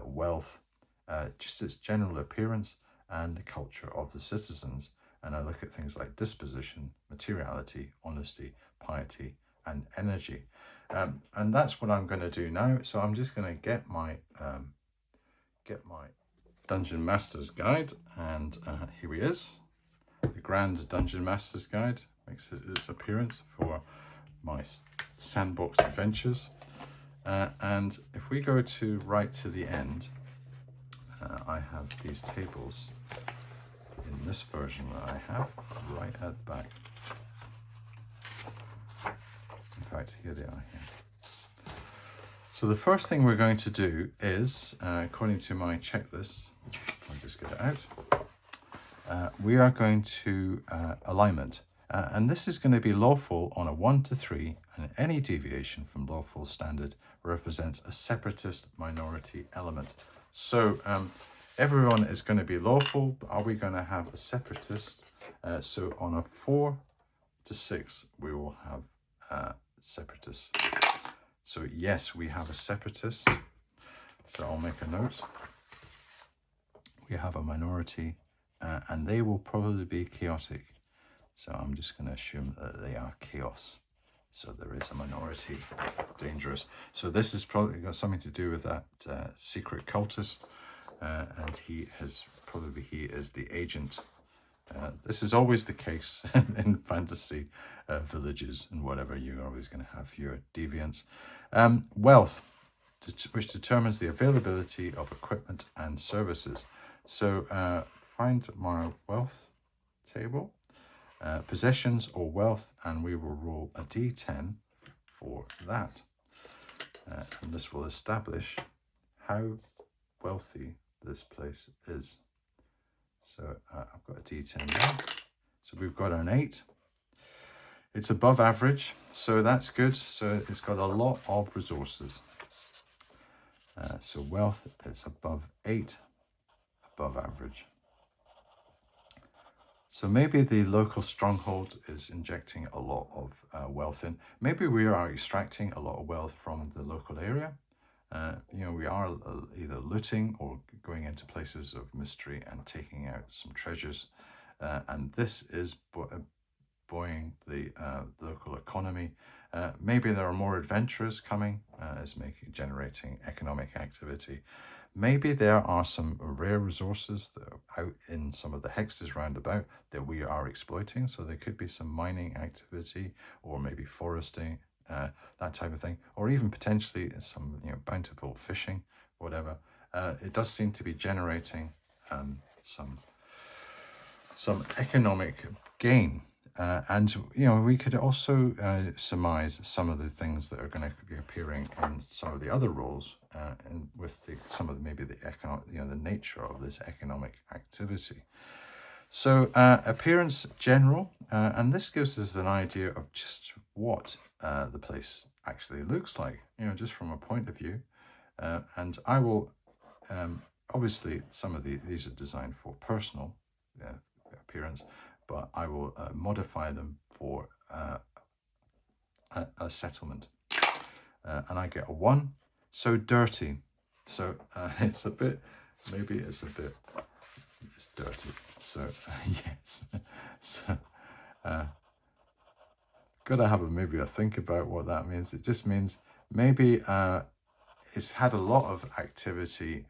wealth, just its general appearance and the culture of the citizens. And I look at things like disposition, materiality, honesty, piety, and energy. And that's what I'm going to do now. So I'm just going to get my Dungeon Master's Guide, and here he is. The Grand Dungeon Master's Guide makes its appearance for my Sandbox adventures. And if we go to right to the end, I have these tables in this version that I have right at the back. In fact, here they are here. So the first thing we're going to do is, according to my checklist, I'll just get it out, we are going to alignment. And this is going to be lawful on a 1 to 3, and any deviation from lawful standard represents a separatist minority element. So everyone is going to be lawful, but are we going to have a separatist? So on a 4 to 6, we will have separatists. So yes, we have a separatist. So I'll make a note. We have a minority, and they will probably be chaotic. So I'm just going to assume that they are chaos. So there is a minority, dangerous. So this is probably got something to do with that secret cultist, and he is the agent. This is always the case in fantasy villages and whatever. You're always going to have your deviants. Wealth, which determines the availability of equipment and services. So find my wealth table, possessions or wealth, and we will roll a d10 for that. And this will establish how wealthy this place is. So I've got a d10 there. So we've got an 8. It's above average, so that's good. So it's got a lot of resources. So wealth, it's above 8, above average. So maybe the local stronghold is injecting a lot of wealth in. Maybe we are extracting a lot of wealth from the local area. We are either looting or going into places of mystery and taking out some treasures. And this is buoying the local economy. Maybe there are more adventurers coming, is generating economic activity. Maybe there are some rare resources that are out in some of the hexes roundabout that we are exploiting. So there could be some mining activity, or maybe foresting, that type of thing, or even potentially some bountiful fishing, whatever. It does seem to be generating some economic gain. And we could also surmise some of the things that are going to be appearing in some of the other roles, and with some of maybe the the nature of this economic activity. So appearance general, and this gives us an idea of just what the place actually looks like, just from a point of view. And I will obviously some of these are designed for personal appearance, but I will modify them for a settlement. And I get a 1. So dirty. So it's dirty. So yes. So gotta have maybe a think about what that means. It just means maybe it's had a lot of activity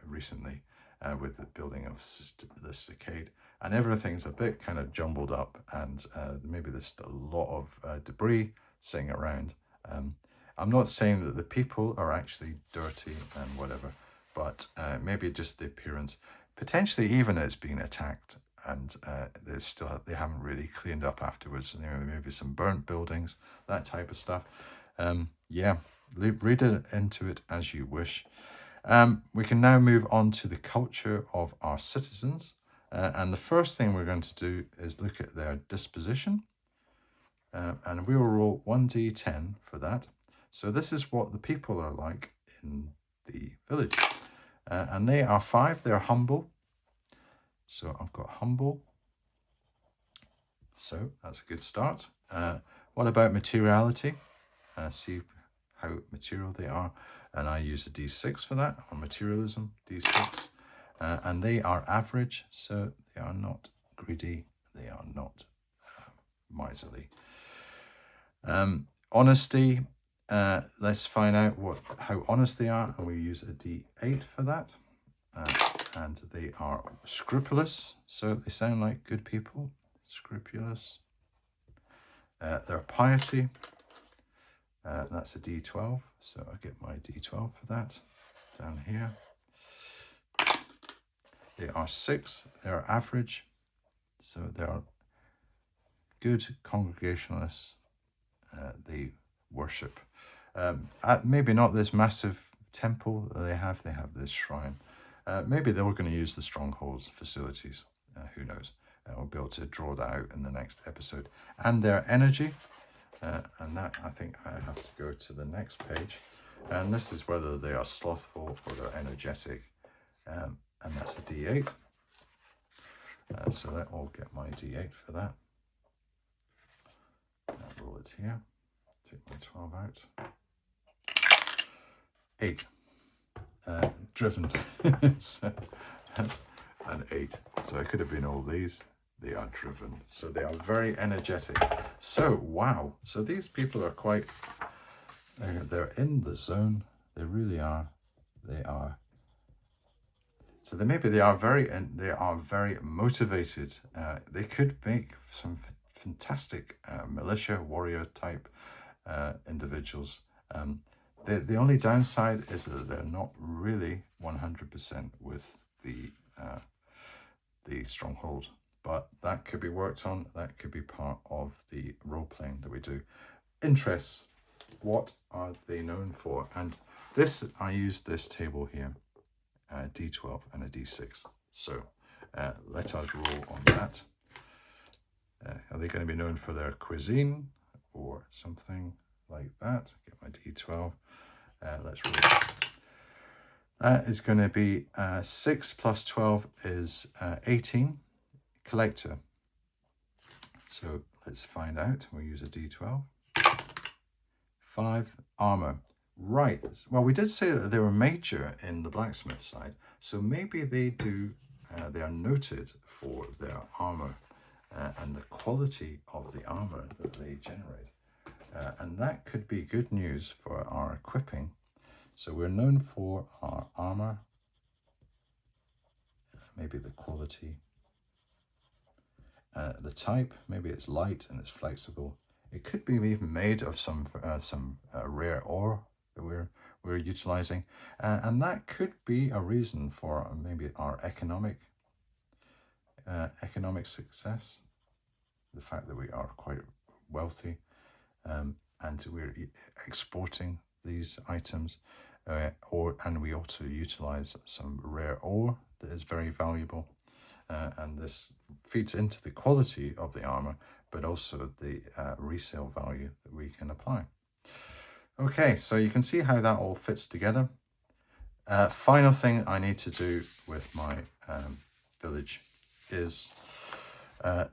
recently with the building of the stockade. And everything's a bit kind of jumbled up, and maybe there's a lot of debris sitting around. I'm not saying that the people are actually dirty and whatever, but maybe just the appearance. Potentially even it's been attacked, and they haven't really cleaned up afterwards. Maybe some burnt buildings, that type of stuff. Yeah, read it into it as you wish. We can now move on to the culture of our citizens. And the first thing we're going to do is look at their disposition. And we will roll 1d10 for that. So this is what the people are like in the village. And they are 5. They're humble. So I've got humble. So that's a good start. What about materiality? See how material they are. And I use a D6 for that, or materialism, D6. And they are average, so they are not greedy, they are not miserly. Honesty, let's find out how honest they are, and we use a D8 for that. And they are scrupulous, so they sound like good people. Scrupulous. Their piety, that's a D12, so I get my D12 for that down here. They are 6, they are average, so they are good congregationalists. They worship. Maybe not this massive temple that they have this shrine. Maybe they were going to use the strongholds facilities, who knows. We'll be able to draw that out in the next episode. And their energy, and that I think I have to go to the next page. And this is whether they are slothful or they're energetic. And that's a D8. So that will get my D8 for that. Roll it here. Take my 12 out. 8. Driven. So that's an 8. So it could have been all these. They are driven. So they are very energetic. So, wow. So these people are quite, they're in the zone. They really are. They are. So they are very motivated. They could make some fantastic militia warrior type individuals. The only downside is that they're not really 100% with the stronghold, but that could be worked on. That could be part of the role playing that we do. Interests. What are they known for? And this, I used this table here, D12 and a D6. So let us roll on that. Are they going to be known for their cuisine or something like that? Get my D12. Let's roll. That is going to be 6 plus 12 is 18. Collector. So let's find out. We'll use a D12. 5. Armor. Right. Well, we did say that they were major in the blacksmith side, so maybe they do. They are noted for their armor and the quality of the armor that they generate, and that could be good news for our equipping. So we're known for our armor, maybe the quality, the type. Maybe it's light and it's flexible. It could be even made of some rare ore that we're utilizing, and that could be a reason for maybe our economic success. The fact that we are quite wealthy, and we're exporting these items, and we also utilize some rare ore that is very valuable, and this feeds into the quality of the armor, but also the resale value that we can apply. Okay, so you can see how that all fits together. Final thing I need to do with my village is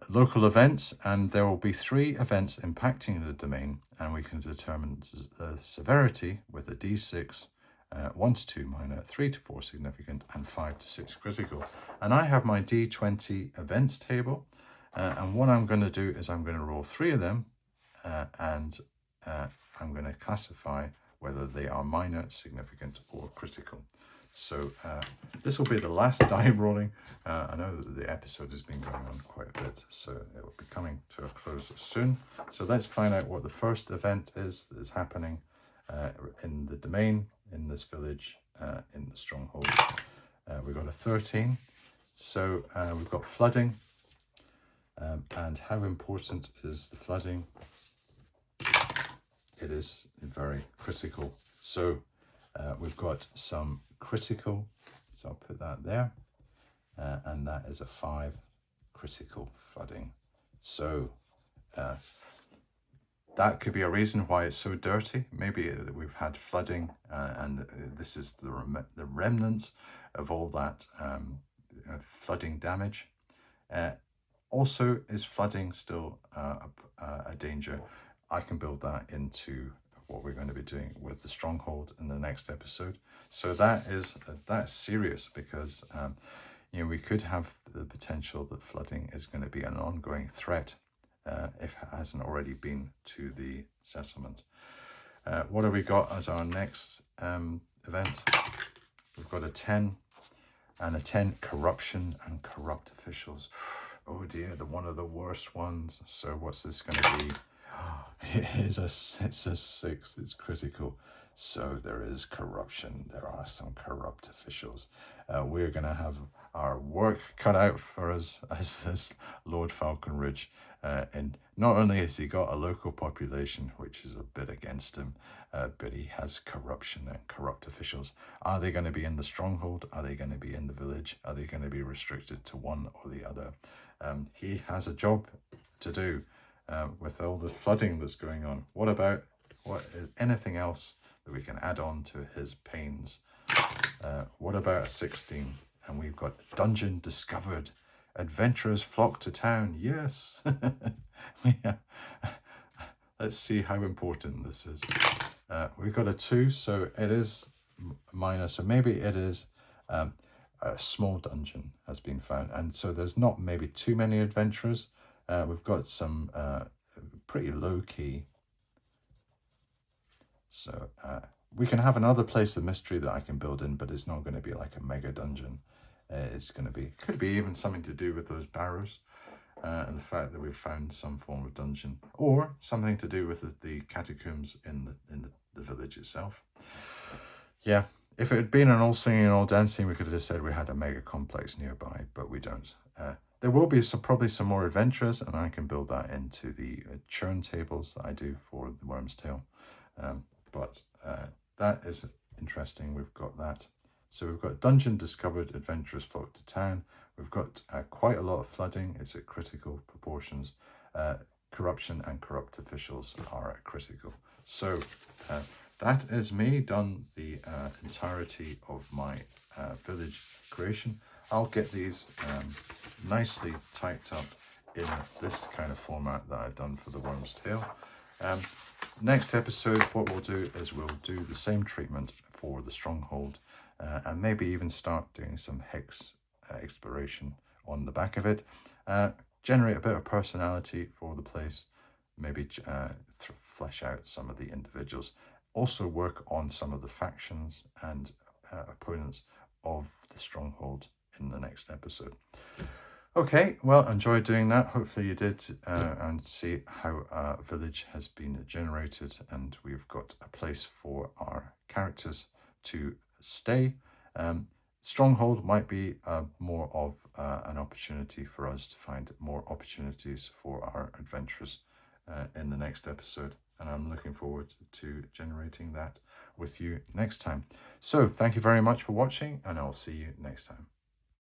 local events, and there will be 3 events impacting the domain, and we can determine the severity with a D6, 1 to 2 minor, 3 to 4 significant, and 5 to 6 critical. And I have my D20 events table, and what I'm going to do is I'm going to roll 3 of them, and I'm going to classify whether they are minor, significant, or critical. So this will be the last die rolling. I know that the episode has been going on quite a bit, so it will be coming to a close soon. So let's find out what the first event is that is happening in the domain, in this village, in the stronghold. We've got a 13. So we've got flooding. And how important is the flooding? It is very critical. So we've got some critical, so I'll put that there, and that is a 5 critical flooding. So that could be a reason why it's so dirty. Maybe we've had flooding, and this is the remnants of all that flooding damage. Also, is flooding still a danger? I can build that into what we're going to be doing with the stronghold in the next episode. So that's serious, because we could have the potential that flooding is going to be an ongoing threat, if it hasn't already been, to the settlement. What have we got as our next event? We've got a 10 and a 10, corruption and corrupt officials. Oh dear, one of the worst ones. So what's this going to be? It's a 6. It's critical. So there is corruption. There are some corrupt officials. We're going to have our work cut out for us as this Lord Falconridge. And not only has he got a local population, which is a bit against him, but he has corruption and corrupt officials. Are they going to be in the stronghold? Are they going to be in the village? Are they going to be restricted to one or the other? He has a job to do with all the flooding that's going on. What about anything else that we can add on to his pains? What about a 16? And we've got dungeon discovered. Adventurers flock to town. Yes. Yeah. Let's see how important this is. We've got a 2, so it is minor. So maybe it is a small dungeon has been found. And so there's not maybe too many adventurers. We've got some pretty low key. So we can have another place of mystery that I can build in, but it's not going to be like a mega dungeon. It's going to be, could be even something to do with those barrows and the fact that we've found some form of dungeon, or something to do with the catacombs in the village itself. Yeah, if it had been an all singing and all dancing, we could have just said we had a mega complex nearby, but we don't. There will be probably some more adventures, and I can build that into the churn tables that I do for the Worm's Tail. But that is interesting. We've got that. So we've got dungeon discovered, adventurers flock to town. We've got quite a lot of flooding. It's at critical proportions. Corruption and corrupt officials are critical. So that is me done the entirety of my village creation. I'll get these nicely typed up in this kind of format that I've done for the Worm's Tail. Next episode, what we'll do is we'll do the same treatment for the stronghold, and maybe even start doing some hex exploration on the back of it. Generate a bit of personality for the place, maybe flesh out some of the individuals. Also work on some of the factions and opponents of the stronghold in the next episode. Okay, well, enjoyed doing that. Hopefully you did, and see how a village has been generated, and we've got a place for our characters to stay. Stronghold might be more of an opportunity for us to find more opportunities for our adventurers in the next episode, and I'm looking forward to generating that with you next time. So thank you very much for watching, and I'll see you next time.